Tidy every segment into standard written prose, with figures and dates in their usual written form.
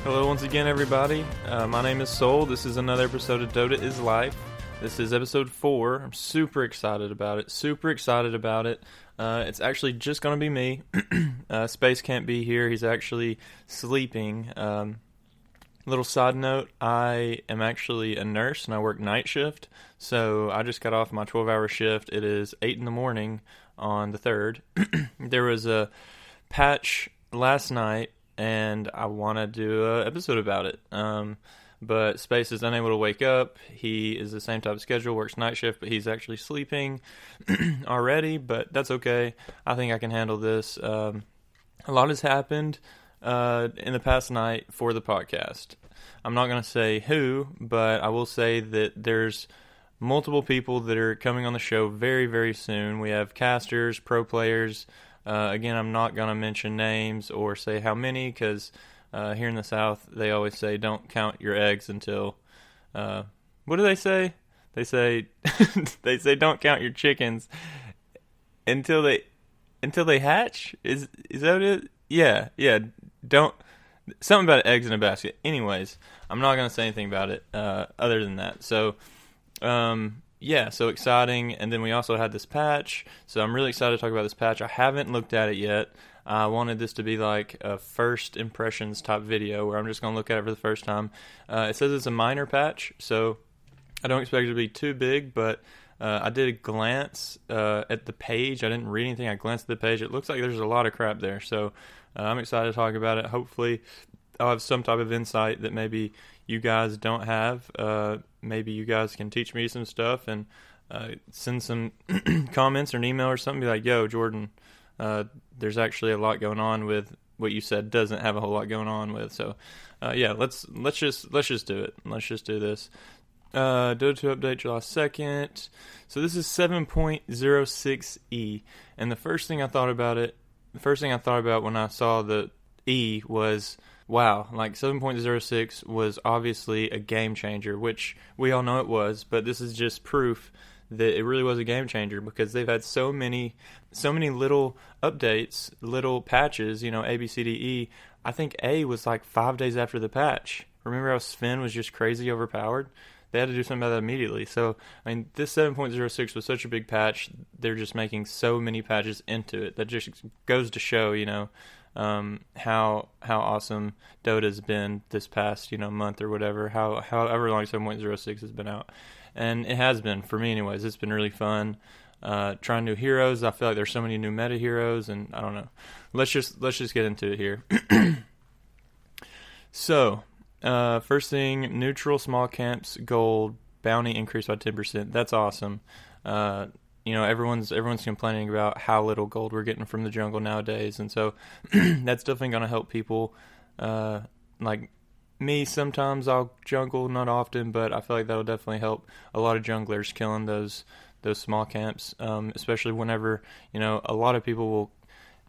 Hello once again, everybody. My name is Soul. This is another episode of Dota is Life. This is episode 4. I'm super excited about it. It's actually just going to be me. Space can't be here. He's actually sleeping. Little side note, I am actually a nurse and I work night shift. So I just got off my 12-hour shift. It is 8 in the morning on the 3rd. There was a patch last night and I want to do an episode about it. But Space is unable to wake up. He is the same type of schedule, works night shift, but he's actually sleeping already, but that's okay. I think I can handle this. A lot has happened in the past night for the podcast. I'm not going to say who, but I will say that there's multiple people that are coming on the show very, very soon. We have casters, pro players. Again, I'm not going to mention names or say how many because here in the South, they always say don't count your eggs until, what do they say? They say, they say don't count your chickens until they hatch? Is that what it is? Yeah, don't, something about eggs in a basket. Anyways, I'm not going to say anything about it other than that. So, yeah, so exciting. And then we also had this patch. So I'm really excited to talk about this patch. I haven't looked at it yet. I wanted this to be like a first impressions type video where I'm just going to look at it for the first time. It says it's a minor patch, so I don't expect it to be too big, but I did a glance at the page. I didn't read anything. I glanced at the page. It looks like there's a lot of crap there, so I'm excited to talk about it. Hopefully I'll have some type of insight that maybe you guys don't have. Maybe you guys can teach me some stuff and send some comments or an email or something. Be like, yo, Jordan, there's actually a lot going on with what you said doesn't have a whole lot going on with. So, yeah, let's just do it. Let's just do this. Dota 2 update July 2nd. So this is 7.06E, and the first thing I thought about when I saw the E was, wow, like 7.06 was obviously a game changer, which we all know it was, but this is just proof that it really was a game changer because they've had so many little updates, little patches, A, B, C, D, E. I think A was like 5 days after the patch. Remember how Sven was just crazy overpowered? They had to do something about that immediately. So, I mean, this 7.06 was such a big patch. They're just making so many patches into it. That just goes to show, how awesome Dota's been this past, month or whatever, however long 7.06 has been out. And it has been, for me anyways. It's been really fun. Trying new heroes. I feel like there's so many new meta heroes, and I don't know. Let's just get into it here. So, first thing, neutral small camps gold bounty increased by 10%. That's awesome. Everyone's complaining about how little gold we're getting from the jungle nowadays, and so that's definitely going to help people. Like me, sometimes I'll jungle, not often, but I feel like that'll definitely help a lot of junglers killing those small camps, especially whenever, a lot of people will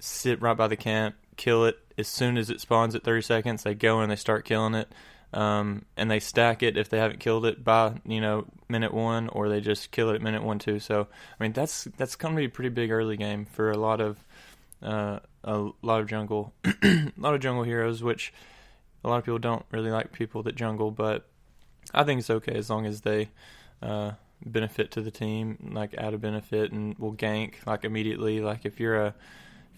sit right by the camp, kill it as soon as it spawns at 30 seconds. They go and they start killing it, and they stack it if they haven't killed it by, minute 1, or they just kill it at minute 1 too. So, I mean, that's going to be a pretty big early game for a lot of jungle, a lot of jungle heroes, which a lot of people don't really like people that jungle, but I think it's okay as long as they benefit to the team, like add a benefit and will gank like immediately. Like if you're a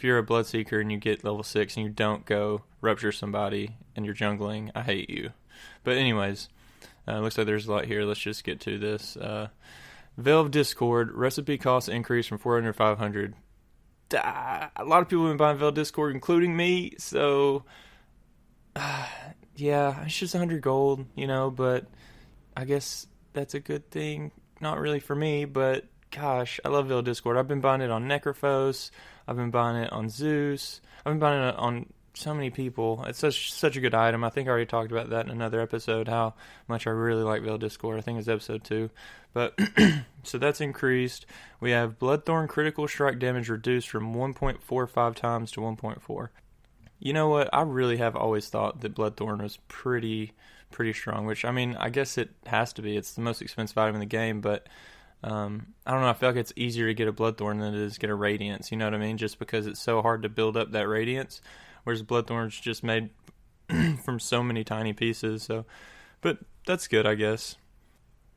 Bloodseeker and you get level 6 and you don't go rupture somebody and you're jungling, I hate you. But anyways, looks like there's a lot here. Let's just get to this. Veil of Discord, recipe cost increase from 400 to 500. A lot of people have been buying Veil of Discord, including me, so yeah, it's just 100 gold, but I guess that's a good thing. Not really for me, but gosh, I love Veil of Discord. I've been buying it on Necrophos. I've been buying it on Zeus. I've been buying it on so many people. It's such a good item. I think I already talked about that in another episode, how much I really like Veil of Discord. I think it's episode 2. But so that's increased. We have Bloodthorn critical strike damage reduced from 1.45 times to 1.4. You know what? I really have always thought that Bloodthorn was pretty strong, which, I mean, I guess it has to be. It's the most expensive item in the game, but I don't know. I feel like it's easier to get a Bloodthorn than it is to get a Radiance. You know what I mean? Just because it's so hard to build up that Radiance, whereas Bloodthorn's just made from so many tiny pieces. So, but that's good, I guess.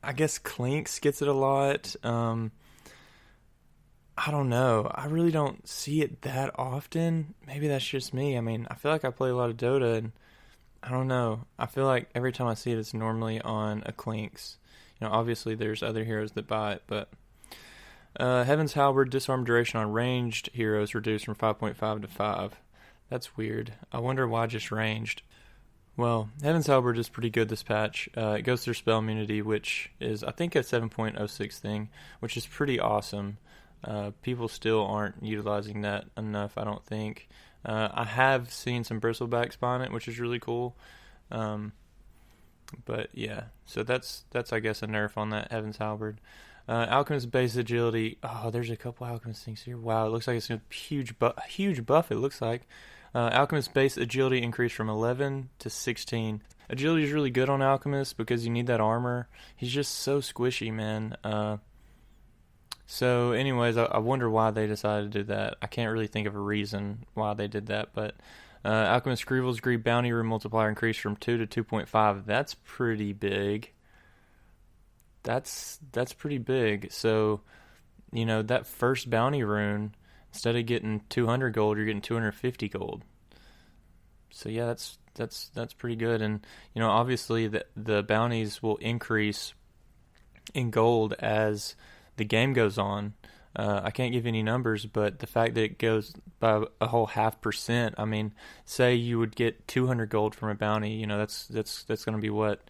I guess Clinks gets it a lot. I don't know. I really don't see it that often. Maybe that's just me. I mean, I feel like I play a lot of Dota, and I don't know. I feel like every time I see it, it's normally on a Clinks. Obviously there's other heroes that buy it, but Heaven's Halberd disarm duration on ranged heroes reduced from 5.5 to 5. That's weird. I wonder why just ranged. Well, Heaven's Halberd is pretty good this patch. It goes through spell immunity, which is, I think, a 7.06 thing, which is pretty awesome. People still aren't utilizing that enough, I don't think. I have seen some bristleback spawn it, which is really cool. But yeah, so that's I guess a nerf on that Heaven's Halberd. Alchemist base agility. Oh, there's a couple Alchemist things here. Wow, it looks like it's a huge buff. It looks like. Alchemist base agility increased from 11 to 16. Agility is really good on Alchemist because you need that armor. He's just so squishy, man. So anyways, I wonder why they decided to do that. I can't really think of a reason why they did that, but Alchemist Grievel's Greed bounty room multiplier increased from 2 to 2.5. That's pretty big. That's pretty big. So, that first bounty rune, instead of getting 200 gold, you're getting 250 gold. So yeah, that's pretty good. And obviously the bounties will increase in gold as the game goes on. I can't give any numbers, but the fact that it goes by a whole 0.5%, I mean, say you would get 200 gold from a bounty, that's going to be what?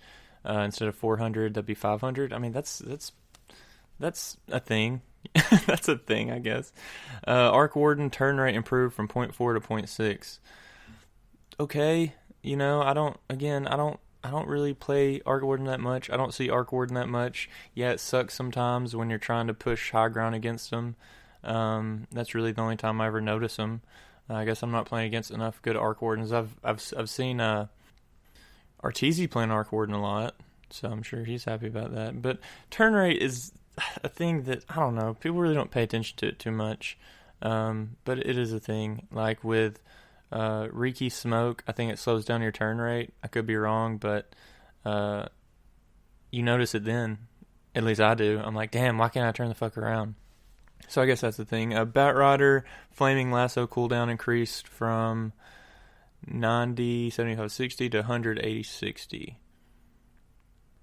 Instead of 400, that'd be 500. I mean, that's a thing. That's a thing, I guess. Arc Warden turn rate improved from 0.4 to 0.6. Okay, I don't really play Arc Warden that much. I don't see Arc Warden that much. Yeah, it sucks sometimes when you're trying to push high ground against them. That's really the only time I ever notice them. I guess I'm not playing against enough good Arc Wardens. I've seen Arteezy playing Arc Warden a lot, so I'm sure he's happy about that. But turn rate is a thing that, I don't know, people really don't pay attention to it too much. But it is a thing. Like with Riki Smoke, I think it slows down your turn rate. I could be wrong, but you notice it then. At least I do. I'm like, damn, why can't I turn the fuck around? So I guess that's the thing. Batrider Flaming Lasso cooldown increased from 90, 75, 60 to 180, 60.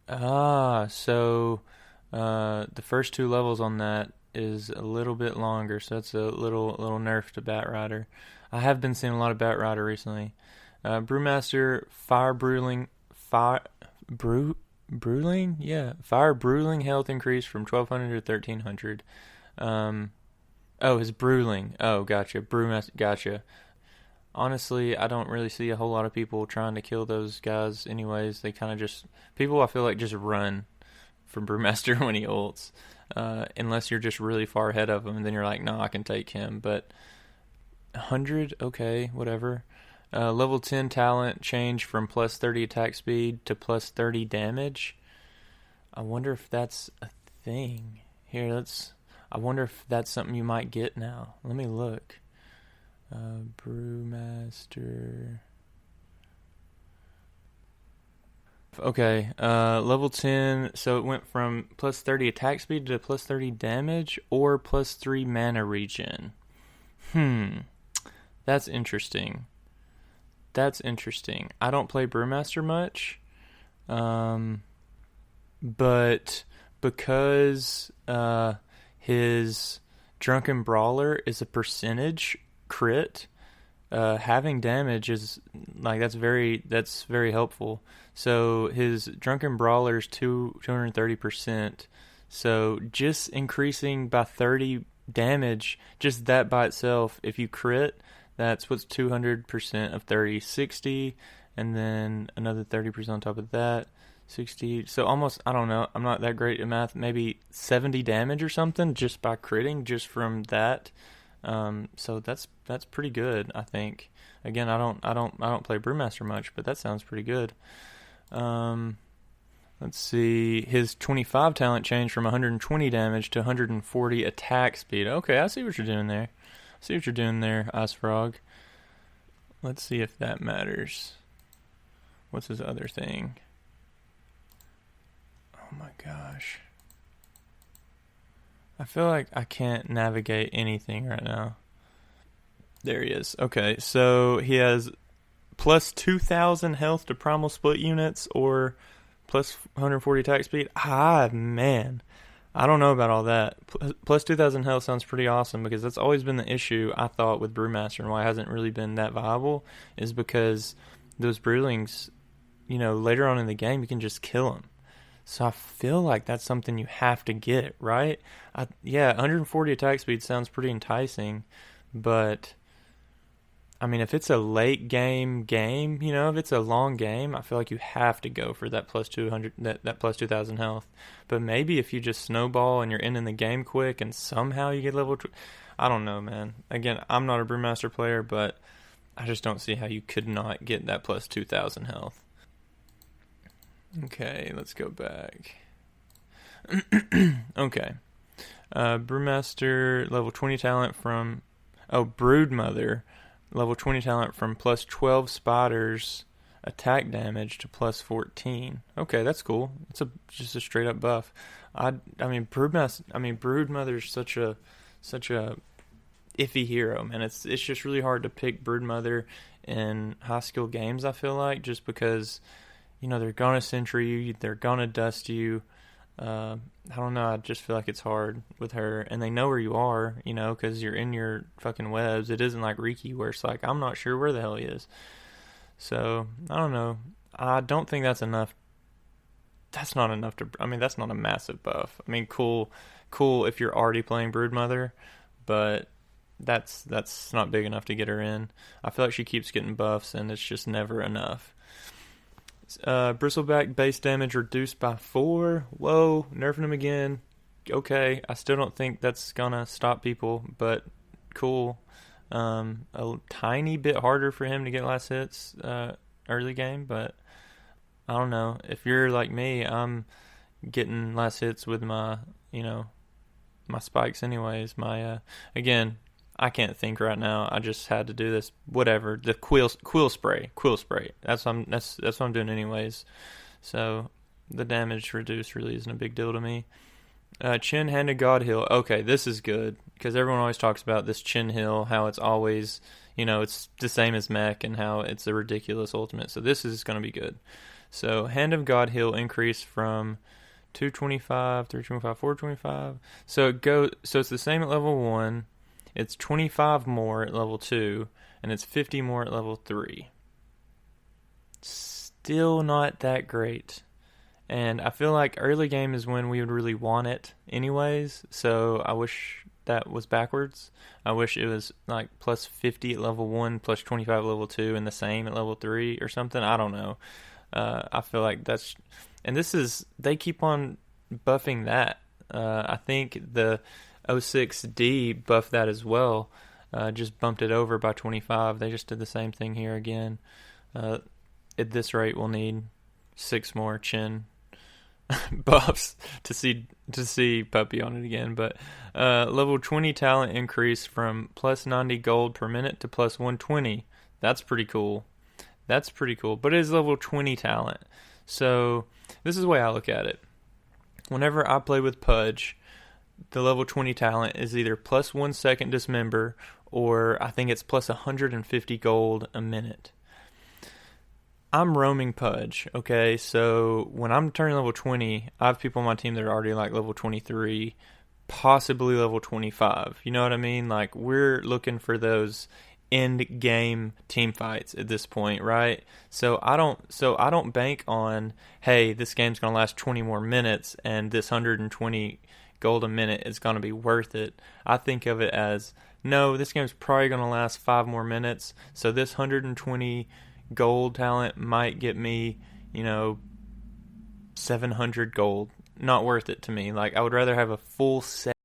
So the first two levels on that is a little bit longer, so that's a little nerf to Batrider. I have been seeing a lot of Batrider recently. Brewmaster Fire Bruling health increase from 1200 to 1300. His Bruling. Oh, gotcha. Brewmaster, gotcha. Honestly, I don't really see a whole lot of people trying to kill those guys anyways. They kind of just... People, I feel like, just run from Brewmaster when he ults. Unless you're just really far ahead of him, and then you're like, no, I can take him. But 100, okay, whatever. Level 10 talent change from plus 30 attack speed to plus 30 damage. I wonder if that's a thing. I wonder if that's something you might get now. Let me look. Brewmaster. Okay, level 10, so it went from plus 30 attack speed to plus 30 damage or plus 3 mana regen. That's interesting. I don't play Brewmaster much, but because his Drunken Brawler is a percentage crit, having damage is like that's very helpful. So his Drunken Brawler is 230%. So just increasing by 30 damage, just that by itself, if you crit, that's what's 200% of 30, 60, and then another 30% on top of that, 60. So almost, I don't know, I'm not that great at math, maybe 70 damage or something just by critting, just from that. So that's pretty good, I think. Again, I don't play Brewmaster much, but that sounds pretty good. Let's see. His 25 talent changed from 120 damage to 140 attack speed. Okay, I see what you're doing there. Ice Frog. Let's see if that matters. What's his other thing? Oh my gosh. I feel like I can't navigate anything right now. There he is. Okay, so he has plus 2,000 health to primal split units or plus 140 attack speed. Man. I don't know about all that. Plus 2,000 health sounds pretty awesome because that's always been the issue, I thought, with Brewmaster and why it hasn't really been that viable is because those Brewlings, later on in the game, you can just kill them. So I feel like that's something you have to get, right? 140 attack speed sounds pretty enticing, but I mean, if it's a late game, if it's a long game, I feel like you have to go for that plus 200, that plus 2,000 health. But maybe if you just snowball and you're ending the game quick and somehow you get level, I don't know, man. Again, I'm not a Brewmaster player, but I just don't see how you could not get that plus 2,000 health. Okay, let's go back. Okay. Brewmaster, level 20 talent from... Broodmother, level 20 talent from plus 12 spiders attack damage to plus 14. Okay, that's cool. It's just a straight up buff. Broodmother's such a iffy hero, man. It's just really hard to pick Broodmother in high skill games, I feel like, just because... they're gonna sentry you, they're gonna dust you. I don't know, I just feel like it's hard with her. And they know where you are, because you're in your fucking webs. It isn't like Riki where it's like, I'm not sure where the hell he is. So, I don't know. I don't think that's enough. That's not enough that's not a massive buff. Cool if you're already playing Broodmother, but that's not big enough to get her in. I feel like she keeps getting buffs, and it's just never enough. Bristleback base damage reduced by 4. Whoa, nerfing him again. Okay, I still don't think that's gonna stop people, but cool. A tiny bit harder for him to get last hits early game, but I don't know. If you're like me, I'm getting last hits with my spikes anyways. Again, I can't think right now. I just had to do this. Whatever. The quill spray. That's what I'm doing anyways. So the damage reduced really isn't a big deal to me. Chin Hand of God Heal. Okay, this is good because everyone always talks about this Chin Heal, how it's always, it's the same as Mech and how it's a ridiculous ultimate. So this is going to be good. So Hand of God Heal increase from 225, 325, 425. So it's the same at level 1. It's 25 more at level 2, and it's 50 more at level 3. Still not that great. And I feel like early game is when we would really want it anyways, so I wish that was backwards. I wish it was like plus 50 at level 1, plus 25 at level 2, and the same at level 3 or something. I don't know. I feel like that's... And they keep on buffing that. I think the 06D buffed that as well. Just bumped it over by 25. They just did the same thing here again. At this rate, we'll need 6 more chin buffs to see Puppy on it again. But level 20 talent increase from plus 90 gold per minute to plus 120. That's pretty cool. But it is level 20 talent. So this is the way I look at it. Whenever I play with Pudge, the level 20 talent is either plus 1 second dismember, or I think it's plus 150 gold a minute. I'm roaming Pudge, okay? So when I'm turning level 20, I have people on my team that are already like level 23, possibly level 25. You know what I mean? Like, we're looking for those end game team fights at this point, right? So I don't bank on, hey, this game's going to last 20 more minutes and this 120 gold a minute is going to be worth it. I think of it as, no, this game's probably going to last 5 more minutes, so this 120 gold talent might get me, 700 gold. Not worth it to me. Like, I would rather have a full set